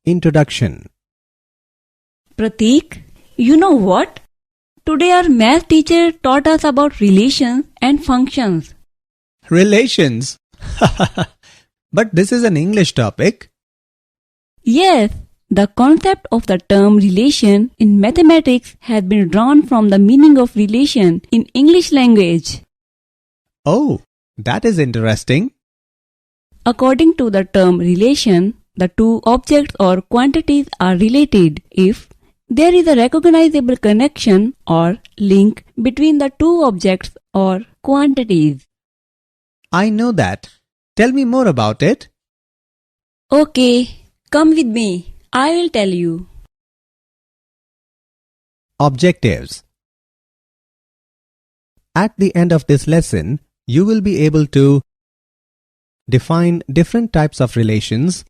Introduction. Pratik, you know what? Today our math teacher taught us about relations and functions. Relations. But this is an English topic. Yes, the concept of the term relation in mathematics has been drawn from the meaning of relation in English language. Oh, that is interesting. According to the term relation, the two objects or quantities are related if there is a recognizable connection or link between the two objects or quantities. I know that. Tell me more about it. Okay, come with me. I will tell you. Objectives. At the end of this lesson, you will be able to define different types of relations,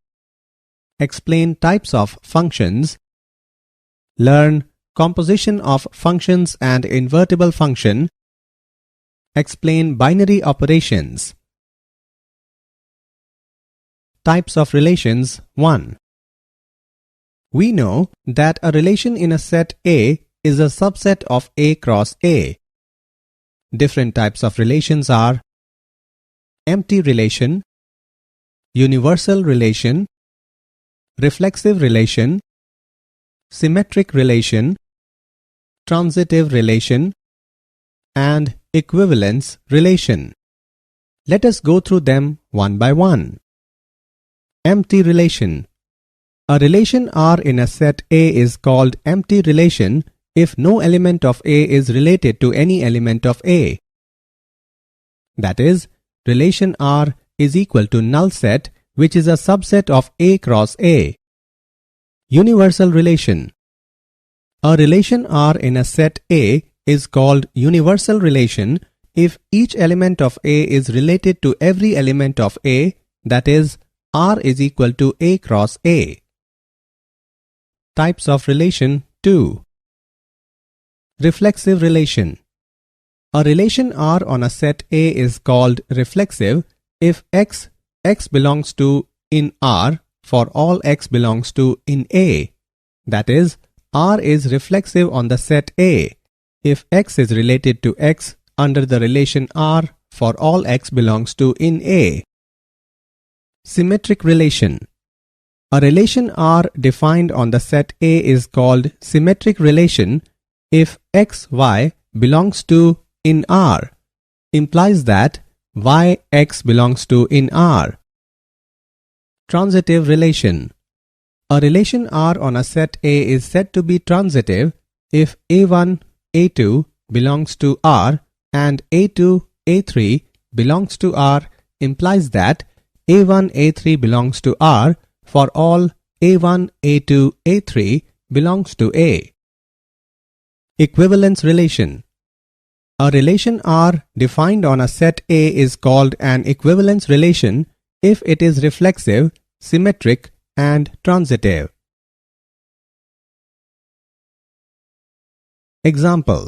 explain types of functions, learn composition of functions and invertible function, explain binary operations. Types of relations 1. We know that a relation in a set A is a subset of A cross A. Different types of relations are empty relation, universal relation, reflexive relation, symmetric relation, transitive relation, and equivalence relation. Let us go through them one by one. Empty relation. A relation R in a set A is called empty relation if no element of A is related to any element of A. That is, relation R is equal to null set, which is a subset of A cross A. Universal relation. A relation R in a set A is called universal relation if each element of A is related to every element of A, that is, R is equal to A cross A. Types of relation 2. Reflexive relation. A relation R on a set A is called reflexive if x belongs to in R for all x belongs to in A. That is, R is reflexive on the set A if x is related to x under the relation R for all x belongs to in A. Symmetric relation. A relation R defined on the set A is called symmetric relation if x, y belongs to in R, implies that y, x belongs to in R. Transitive relation. A relation R on a set A is said to be transitive if A1, A2 belongs to R and A2, A3 belongs to R, implies that A1, A3 belongs to R for all A1, A2, A3 belongs to A. Equivalence relation. A relation R defined on a set A is called an equivalence relation if it is reflexive, symmetric, and transitive. Example.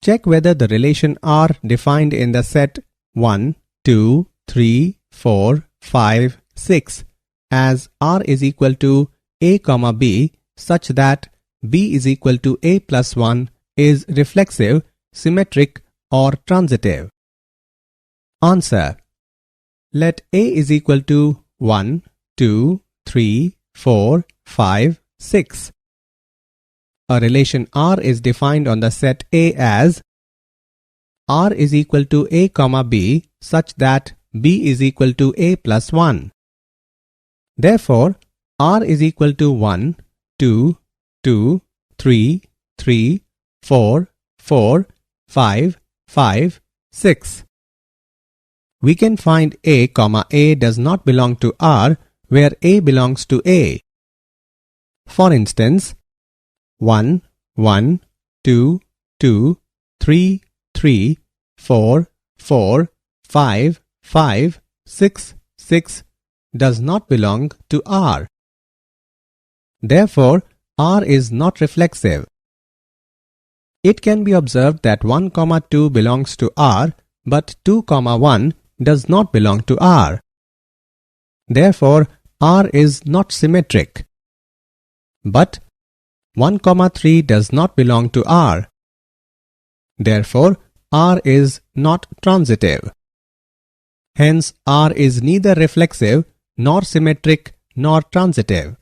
Check whether the relation R defined in the set 1, 2, 3, 4, 5, 6 as R is equal to A, B such that B is equal to A plus 1 is reflexive, symmetric, or transitive. Answer. Let A is equal to 1, 2, 3, 4, 5, 6. A relation R is defined on the set A as R is equal to A, B such that B is equal to A plus 1. Therefore, R is equal to 1, 2, 2, 3, 3, 4, 4, 5, 5, 6. We can find A, A does not belong to R where A belongs to A. For instance, 1, 1, 2, 2, 3, 3, 4, 4, 5, 5, 6, 6 does not belong to R. Therefore, R is not reflexive. It can be observed that 1, 2 belongs to R, but 2, 1 does not belong to R. Therefore, R is not symmetric. But 1, 3 does not belong to R. Therefore, R is not transitive. Hence, R is neither reflexive, nor symmetric, nor transitive.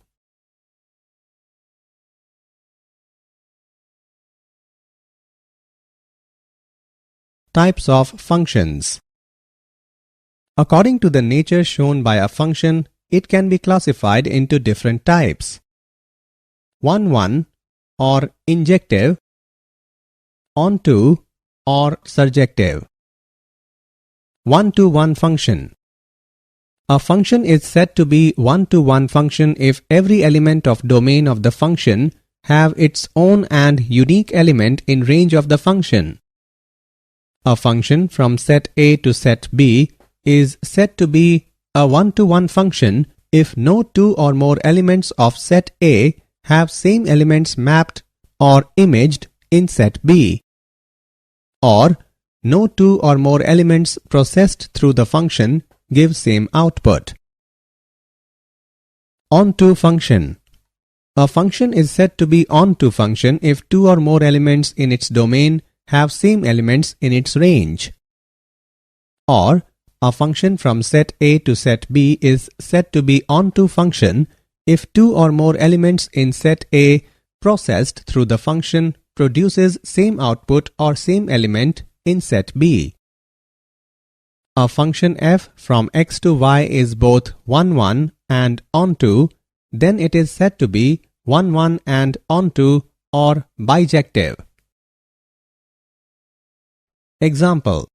Types of functions. According to the nature shown by a function, it can be classified into different types. 1-1 or injective, onto or surjective. 1-to-1 function. A function is said to be 1-to-1 function if every element of domain of the function have its own and unique element in range of the function. A function from set A to set B is said to be a 1-to-1 function if no two or more elements of set A have same elements mapped or imaged in set B, or no two or more elements processed through the function give same output. Onto function. A function is said to be onto function if two or more elements in its domain have same elements in its range. Or a function from set A to set B is said to be onto function if two or more elements in set A processed through the function produces same output or same element in set B. A function f from x to y is both 1-1 and onto, then it is said to be 1-1 and onto or bijective. Example.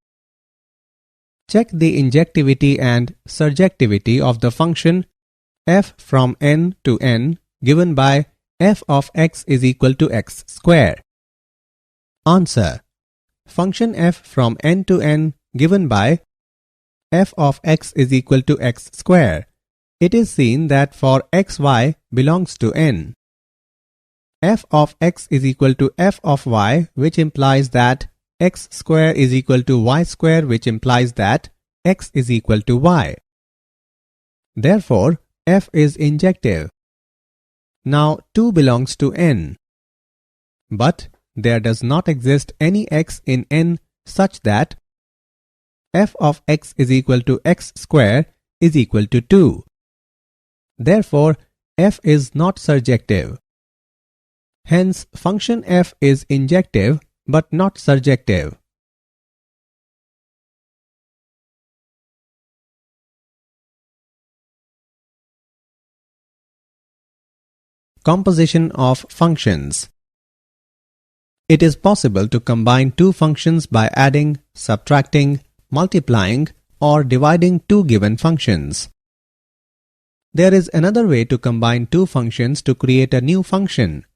Check the injectivity and surjectivity of the function f from n to n given by f of x is equal to x square. Answer. Function f from n to n given by f of x is equal to x square. It is seen that for xy belongs to n, f of x is equal to f of y, which implies that x square is equal to y square, which implies that x is equal to y. Therefore, f is injective. Now 2 belongs to n. But there does not exist any x in n such that f of x is equal to x square is equal to 2. Therefore, f is not surjective. Hence, function f is injective but not surjective. Composition of functions. It is possible to combine two functions by adding, subtracting, multiplying, or dividing two given functions. There is another way to combine two functions to create a new function.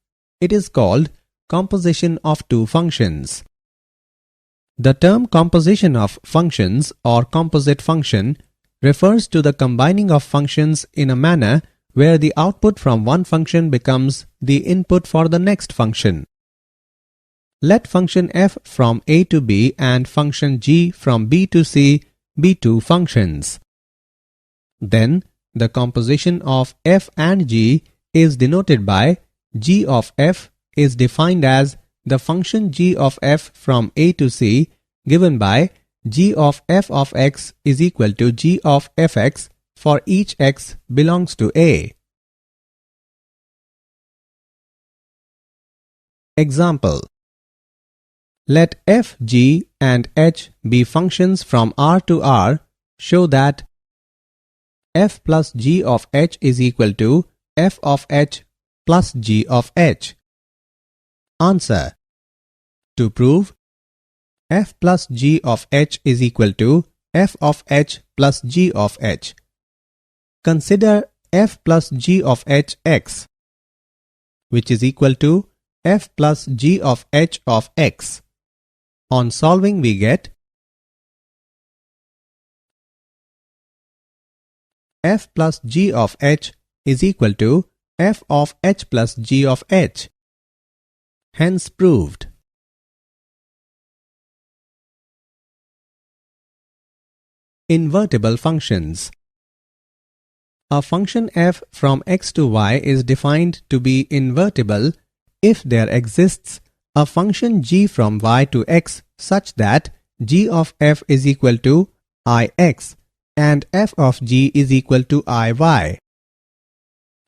It is called composition of two functions. The term composition of functions or composite function refers to the combining of functions in a manner where the output from one function becomes the input for the next function. Let function f from a to b and function g from b to c be two functions. Then the composition of f and g is denoted by g of f is defined as the function g of f from a to c given by g of f of x is equal to g of fx for each x belongs to a. Example. Let f, g and h be functions from R to R. Show that f plus g of h is equal to f of h plus g of h. Answer. To prove f plus g of h is equal to f of h plus g of h, consider f plus g of h x, which is equal to f plus g of h of x. On solving we get f plus g of h is equal to f of h plus g of h. Hence proved. Invertible functions. A function f from x to y is defined to be invertible if there exists a function g from y to x such that g of f is equal to ix and f of g is equal to iy.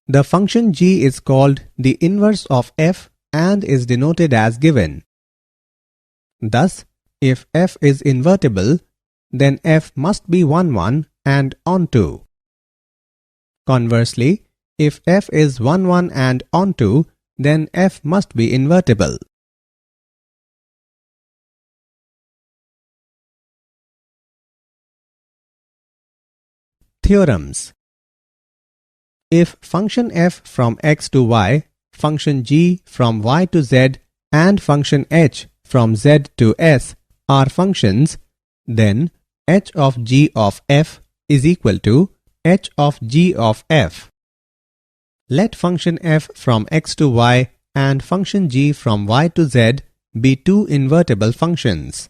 The function g is called the inverse of f and is denoted as given. Thus, if f is invertible, then f must be 1, 1 and onto. Conversely, if f is 1, 1 and onto, then f must be invertible. Theorems. If function f from x to y, function g from y to z, and function h from z to s are functions, then h of g of f is equal to h of g of f. Let function f from x to y and function g from y to z be two invertible functions.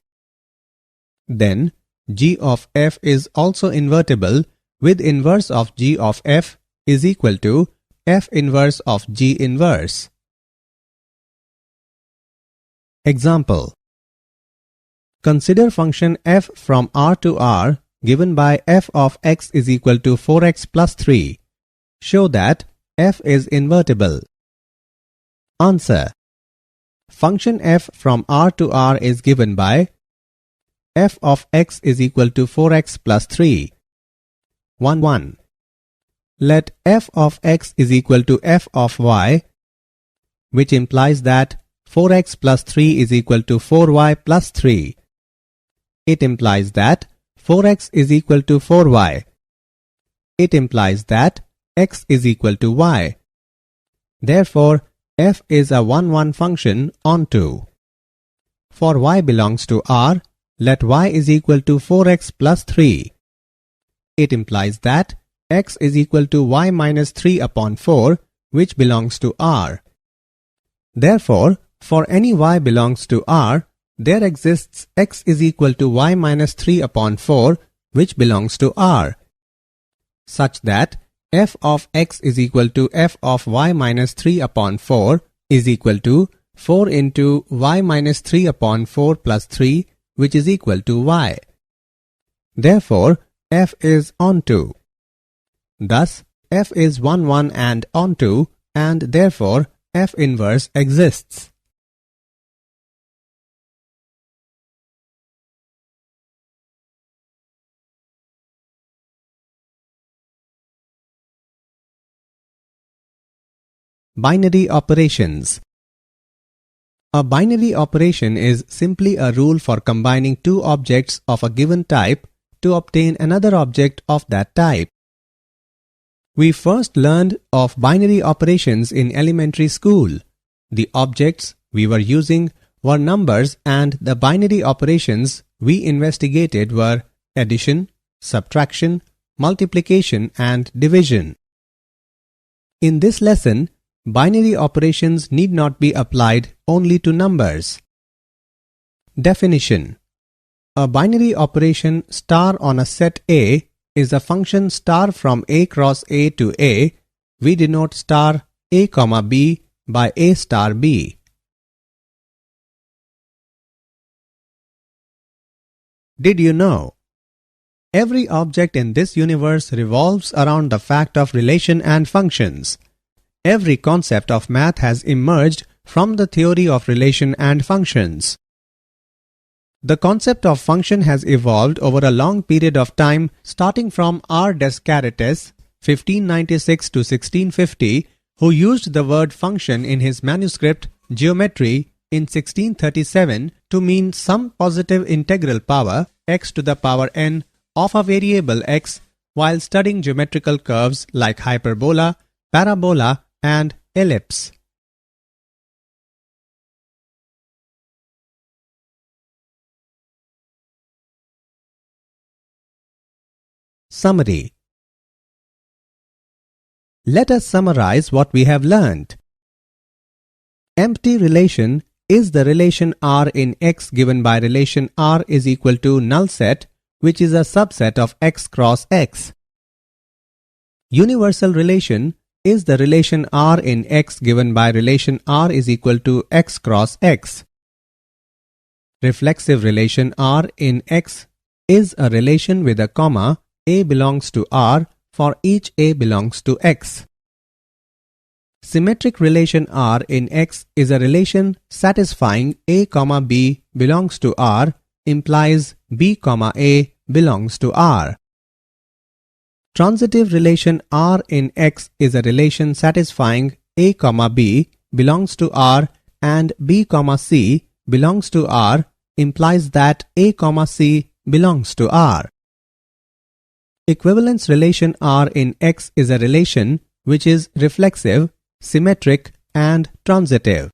Then g of f is also invertible with inverse of g of f is equal to f inverse of g inverse. Example. Consider function f from r to r given by f of x is equal to 4x plus 3. Show that f is invertible. Answer. Function f from r to r is given by f of x is equal to 4x plus 3. 1, 1. Let f of x is equal to f of y, which implies that 4x plus 3 is equal to 4y plus 3. It implies that 4x is equal to 4y. It implies that x is equal to y. Therefore, f is a 1, 1 function onto. For y belongs to r, let y is equal to 4x plus 3. It implies that x is equal to y minus 3 upon 4, which belongs to r. Therefore, for any y belongs to r, there exists x is equal to y minus 3 upon 4, which belongs to r, such that f of x is equal to f of y minus 3 upon 4 is equal to 4 into y minus 3 upon 4 plus 3, which is equal to y. Therefore, f is onto. Thus, f is 1, 1 and onto, and therefore f inverse exists. Binary operations. A binary operation is simply a rule for combining two objects of a given type to obtain another object of that type. We first learned of binary operations in elementary school. The objects we were using were numbers, and the binary operations we investigated were addition, subtraction, multiplication, and division. In this lesson, binary operations need not be applied only to numbers. Definition. A binary operation star on a set A is a function star from A cross A to A. We denote star A comma B by A star B. Did you know? Every object in this universe revolves around the fact of relation and functions. Every concept of math has emerged from the theory of relation and functions. The concept of function has evolved over a long period of time, starting from R. Descartes, 1596 to 1650, who used the word function in his manuscript Geometry in 1637 to mean some positive integral power x to the power n of a variable x, while studying geometrical curves like hyperbola, parabola, and ellipse. Summary. Let us summarize what we have learned. Empty relation is the relation R in X given by relation R is equal to null set, which is a subset of X cross X. Universal relation is the relation R in X given by relation R is equal to X cross X. Reflexive relation R in X is a relation with a comma A belongs to R for each A belongs to X. Symmetric relation R in X is a relation satisfying A, B belongs to R implies B, A belongs to R. Transitive relation R in X is a relation satisfying A, B belongs to R and B, C belongs to R implies that A, C belongs to R. Equivalence relation R in X is a relation which is reflexive, symmetric and transitive.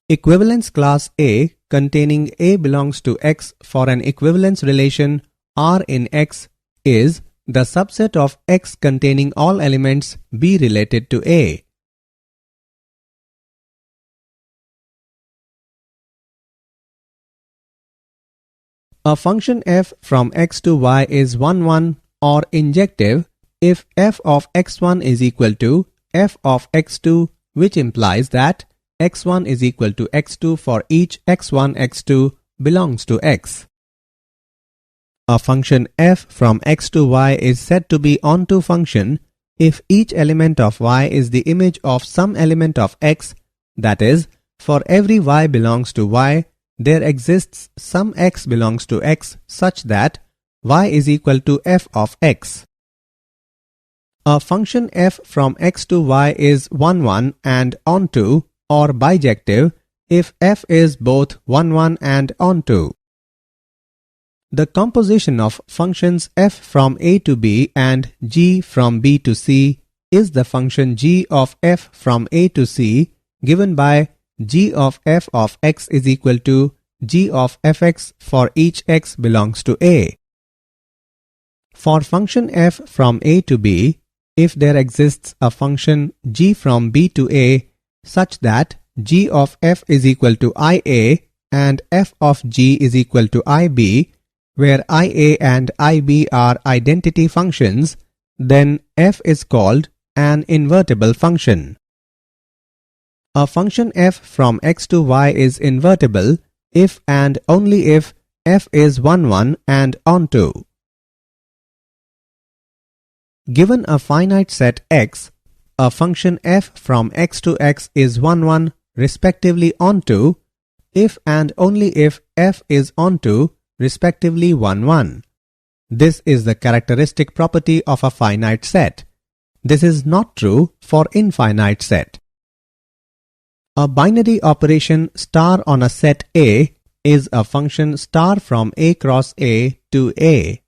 Equivalence class A containing A belongs to X for an equivalence relation R in X is the subset of X containing all elements B related to A. A function f from x to y is 1, or injective if f of x1 is equal to f of x2, which implies that x1 is equal to x2 for each x1, x2 belongs to x. A function f from x to y is said to be onto function if each element of y is the image of some element of x, that is, for every y belongs to y, there exists some x belongs to x such that y is equal to f of x. A function f from x to y is 1 and onto or bijective if f is both 1 and onto. The composition of functions f from a to b and g from b to c is the function g of f from a to c given by g of f of x is equal to g of fx for each x belongs to a. For function f from a to b, if there exists a function g from b to a such that g of f is equal to ia and f of g is equal to ib, where ia and ib are identity functions, then f is called an invertible function. A function f from x to y is invertible if and only if f is 1 and onto. Given a finite set x, a function f from x to x is 1 respectively onto if and only if f is onto respectively 1. This is the characteristic property of a finite set. This is not true for infinite set. A binary operation star on a set A is a function star from A cross A to A.